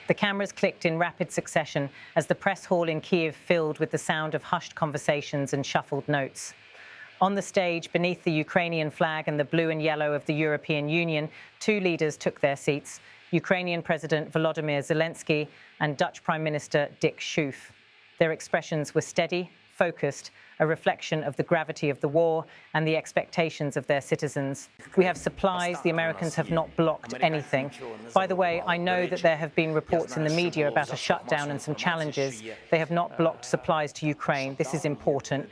The cameras clicked in rapid succession as the press hall in Kyiv filled with the sound of hushed conversations and shuffled notes. On the stage, beneath the Ukrainian flag and the blue and yellow of the European Union, two leaders took their seats: Ukrainian President Volodymyr Zelensky and Dutch Prime Minister Dick Schoof. Their expressions were steady, focused, a reflection of the gravity of the war and the expectations of their citizens. We have supplies. The Americans have not blocked anything. By the way, I know that there have been reports in the media about a shutdown and some challenges. They have not blocked supplies to Ukraine. This is important.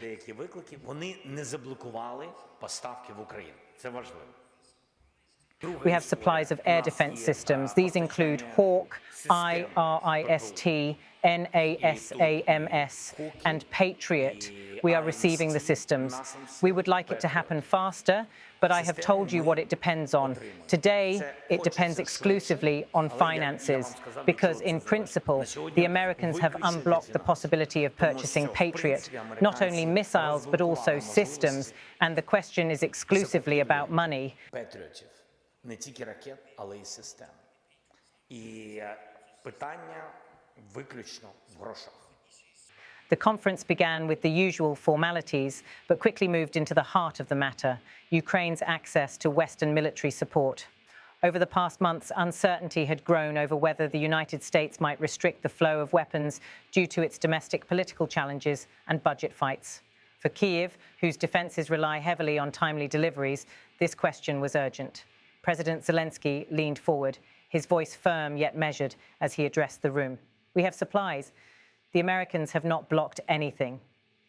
We have supplies of air defense systems. These include Hawk, IRIST, NASAMS, and Patriot. We are receiving the systems. We would like it to happen faster, but I have told you what it depends on. Today, it depends exclusively on finances, because in principle, the Americans have unblocked the possibility of purchasing Patriot, not only missiles, but also systems, and the question is exclusively about money. Не тільки ракет, але й систем. І питання виключно в грошах. The conference began with the usual formalities, but quickly moved into the heart of the matter: Ukraine's access to Western military support. Over the past months, uncertainty had grown over whether the United States might restrict the flow of weapons due to its domestic political challenges and budget fights. For Kyiv, whose defences rely heavily on timely deliveries, this question was urgent. President Zelensky leaned forward, his voice firm yet measured as he addressed the room. We have supplies. The Americans have not blocked anything.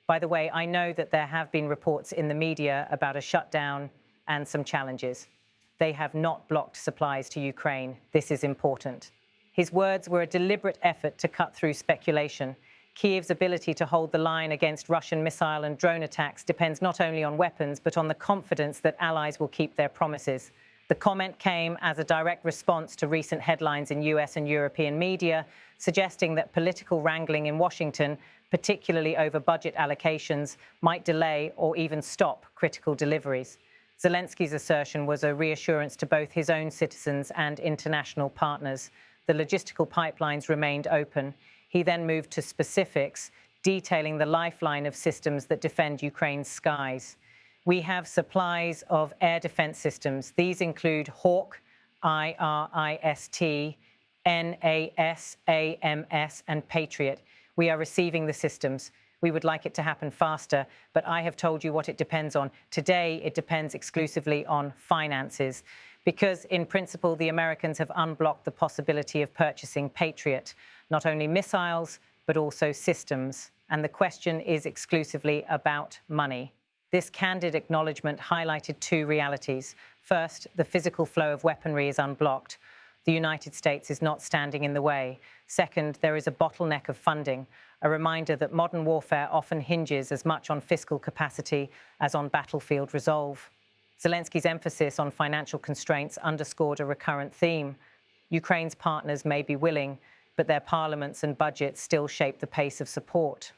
By the way, I know that there have been reports in the media about a shutdown and some challenges. They have not blocked supplies to Ukraine. This is important. His words were a deliberate effort to cut through speculation. Kyiv's ability to hold the line against Russian missile and drone attacks depends not only on weapons, but on the confidence that allies will keep their promises. The comment came as a direct response to recent headlines in US and European media suggesting that political wrangling in Washington, particularly over budget allocations, might delay or even stop critical deliveries. Zelensky's assertion was a reassurance to both his own citizens and international partners. The logistical pipelines remained open. He then moved to specifics, detailing the lifeline of systems that defend Ukraine's skies. We have supplies of air defense systems. These include Hawk, IRIST, NASAMS, and Patriot. We are receiving the systems. We would like it to happen faster, but I have told you what it depends on. Today, it depends exclusively on finances, because in principle, the Americans have unblocked the possibility of purchasing Patriot, not only missiles, but also systems. And the question is exclusively about money. This candid acknowledgement highlighted two realities. First, the physical flow of weaponry is unblocked. The United States is not standing in the way. Second, there is a bottleneck of funding, a reminder that modern warfare often hinges as much on fiscal capacity as on battlefield resolve. Zelensky's emphasis on financial constraints underscored a recurrent theme. Ukraine's partners may be willing, but their parliaments and budgets still shape the pace of support.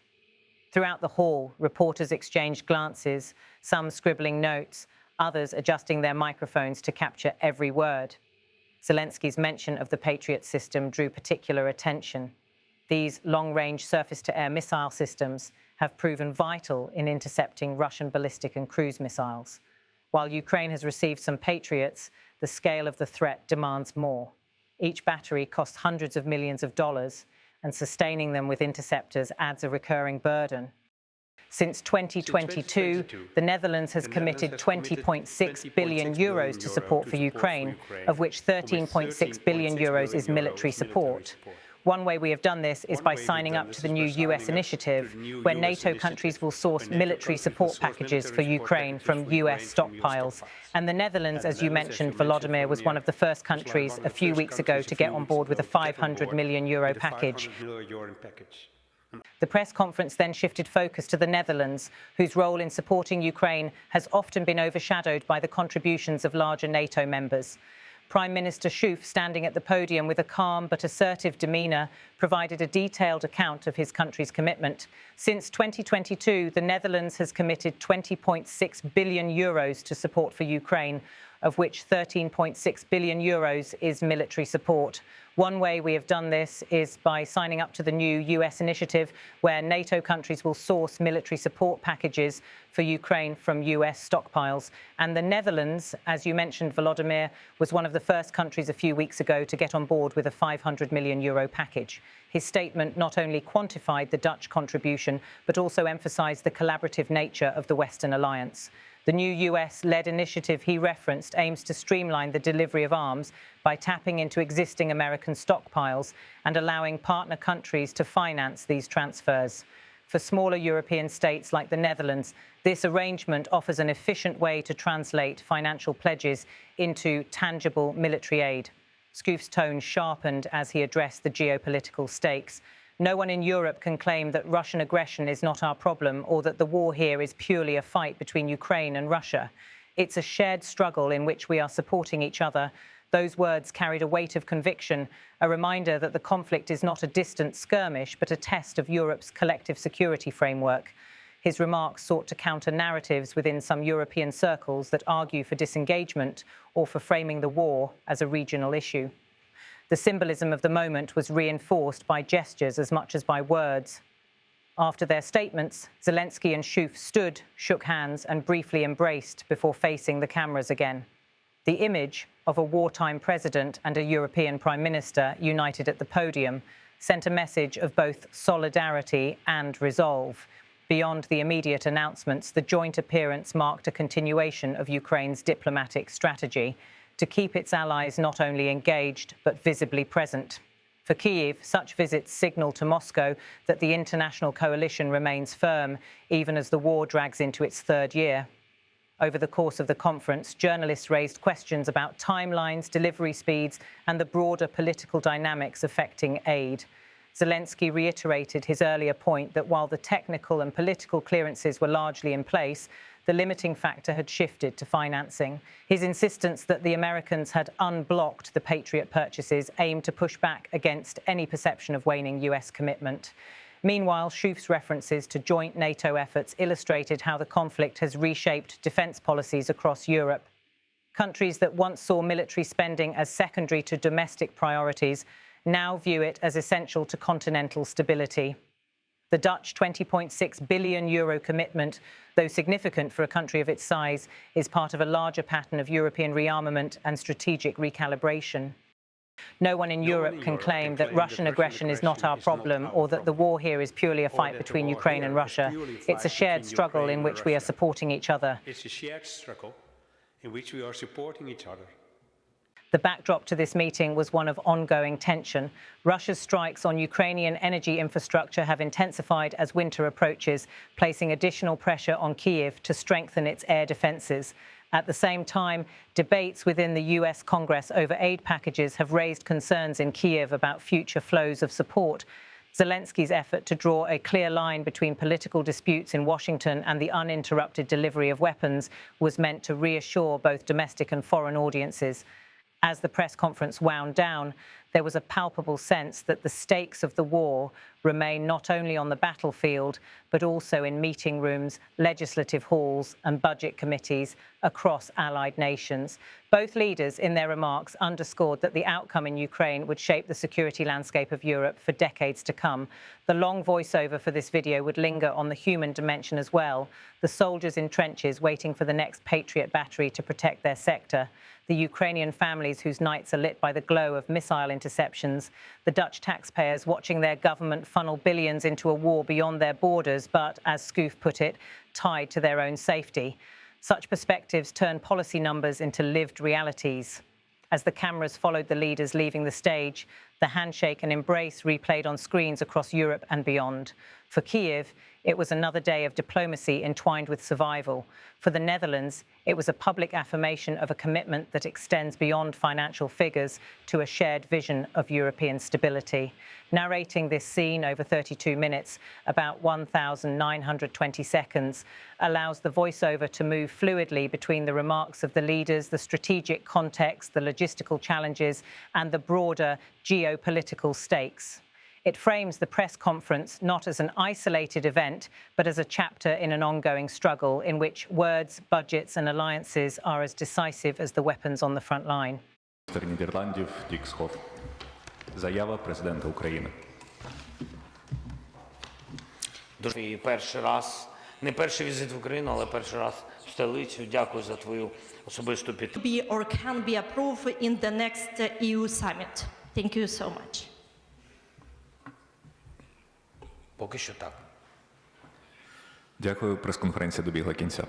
Throughout the hall, reporters exchanged glances, some scribbling notes, others adjusting their microphones to capture every word. Zelensky's mention of the Patriot system drew particular attention. These long-range surface-to-air missile systems have proven vital in intercepting Russian ballistic and cruise missiles. While Ukraine has received some Patriots, the scale of the threat demands more. Each battery costs hundreds of millions of dollars, and sustaining them with interceptors adds a recurring burden. Since 2022, the Netherlands has committed 20.6 billion euros to support for Ukraine, of which 13.6 billion euros is military support. One way we have done this is by signing up to the new US initiative, where NATO countries will source military support packages for Ukraine from US stockpiles. And the Netherlands, as you mentioned, Volodymyr, was one of the first countries a few weeks ago to get on board with a 500 million euro package. The press conference then shifted focus to the Netherlands, whose role in supporting Ukraine has often been overshadowed by the contributions of larger NATO members. Prime Minister Schoof, standing at the podium with a calm but assertive demeanour, provided a detailed account of his country's commitment. Since 2022, the Netherlands has committed 20.6 billion euros to support for Ukraine, of which 13.6 billion euros is military support. One way we have done this is by signing up to the new US initiative where NATO countries will source military support packages for Ukraine from US stockpiles. And the Netherlands, as you mentioned, Volodymyr, was one of the first countries a few weeks ago to get on board with a 500 million euro package. His statement not only quantified the Dutch contribution, but also emphasised the collaborative nature of the Western alliance. The new US-led initiative he referenced aims to streamline the delivery of arms by tapping into existing American stockpiles and allowing partner countries to finance these transfers. For smaller European states like the Netherlands, this arrangement offers an efficient way to translate financial pledges into tangible military aid. Schoof's tone sharpened as he addressed the geopolitical stakes. No one in Europe can claim that Russian aggression is not our problem or that the war here is purely a fight between Ukraine and Russia. It's a shared struggle in which we are supporting each other. Those words carried a weight of conviction, a reminder that the conflict is not a distant skirmish, but a test of Europe's collective security framework. His remarks sought to counter narratives within some European circles that argue for disengagement or for framing the war as a regional issue. The symbolism of the moment was reinforced by gestures as much as by words. After their statements, Zelensky and Schoof stood, shook hands and briefly embraced before facing the cameras again. The image of a wartime president and a European Prime Minister united at the podium sent a message of both solidarity and resolve. Beyond the immediate announcements, the joint appearance marked a continuation of Ukraine's diplomatic strategy to keep its allies not only engaged, but visibly present. For Kyiv, such visits signal to Moscow that the international coalition remains firm, even as the war drags into its third year. Over the course of the conference, journalists raised questions about timelines, delivery speeds, and the broader political dynamics affecting aid. Zelensky reiterated his earlier point that while the technical and political clearances were largely in place, the limiting factor had shifted to financing. His insistence that the Americans had unblocked the Patriot purchases aimed to push back against any perception of waning US commitment. Meanwhile, Schoof's references to joint NATO efforts illustrated how the conflict has reshaped defence policies across Europe. Countries that once saw military spending as secondary to domestic priorities now view it as essential to continental stability. The Dutch €20.6 billion commitment, though significant for a country of its size, is part of a larger pattern of European rearmament and strategic recalibration. No one in Europe can claim that Russian aggression is not our problem or that the war here is purely a fight between Ukraine and Russia. It's a shared struggle in which we are supporting each other. It's a shared struggle in which we are supporting each other. The backdrop to this meeting was one of ongoing tension. Russia's strikes on Ukrainian energy infrastructure have intensified as winter approaches, placing additional pressure on Kyiv to strengthen its air defences. At the same time, debates within the US Congress over aid packages have raised concerns in Kyiv about future flows of support. Zelensky's effort to draw a clear line between political disputes in Washington and the uninterrupted delivery of weapons was meant to reassure both domestic and foreign audiences. As the press conference wound down, there was a palpable sense that the stakes of the war remain not only on the battlefield, but also in meeting rooms, legislative halls and budget committees across allied nations. Both leaders, in their remarks, underscored that the outcome in Ukraine would shape the security landscape of Europe for decades to come. The long voiceover for this video would linger on the human dimension as well. The soldiers in trenches waiting for the next Patriot battery to protect their sector. The Ukrainian families whose nights are lit by the glow of missile interceptions, the Dutch taxpayers watching their government funnel billions into a war beyond their borders, but, as Schoof put it, tied to their own safety. Such perspectives turn policy numbers into lived realities. As the cameras followed the leaders leaving the stage, the handshake and embrace replayed on screens across Europe and beyond. For Kyiv, it was another day of diplomacy entwined with survival. For the Netherlands, it was a public affirmation of a commitment that extends beyond financial figures to a shared vision of European stability. Narrating this scene over 32 minutes, about 1,920 seconds, allows the voiceover to move fluidly between the remarks of the leaders, the strategic context, the logistical challenges, and the broader geopolitical stakes. It frames the press conference not as an isolated event, but as a chapter in an ongoing struggle in which words, budgets and alliances are as decisive as the weapons on the front line. Міністр Нідерландів Дік Schoof. Заява президента України. Дуже перший раз, не перший візит в Україну, але перший раз в столицю. Дякую за твою особисту підтримку. Be or can be approved in the next EU summit. Thank you so much. Поки що так. Дякую, прес-конференція добігла кінця.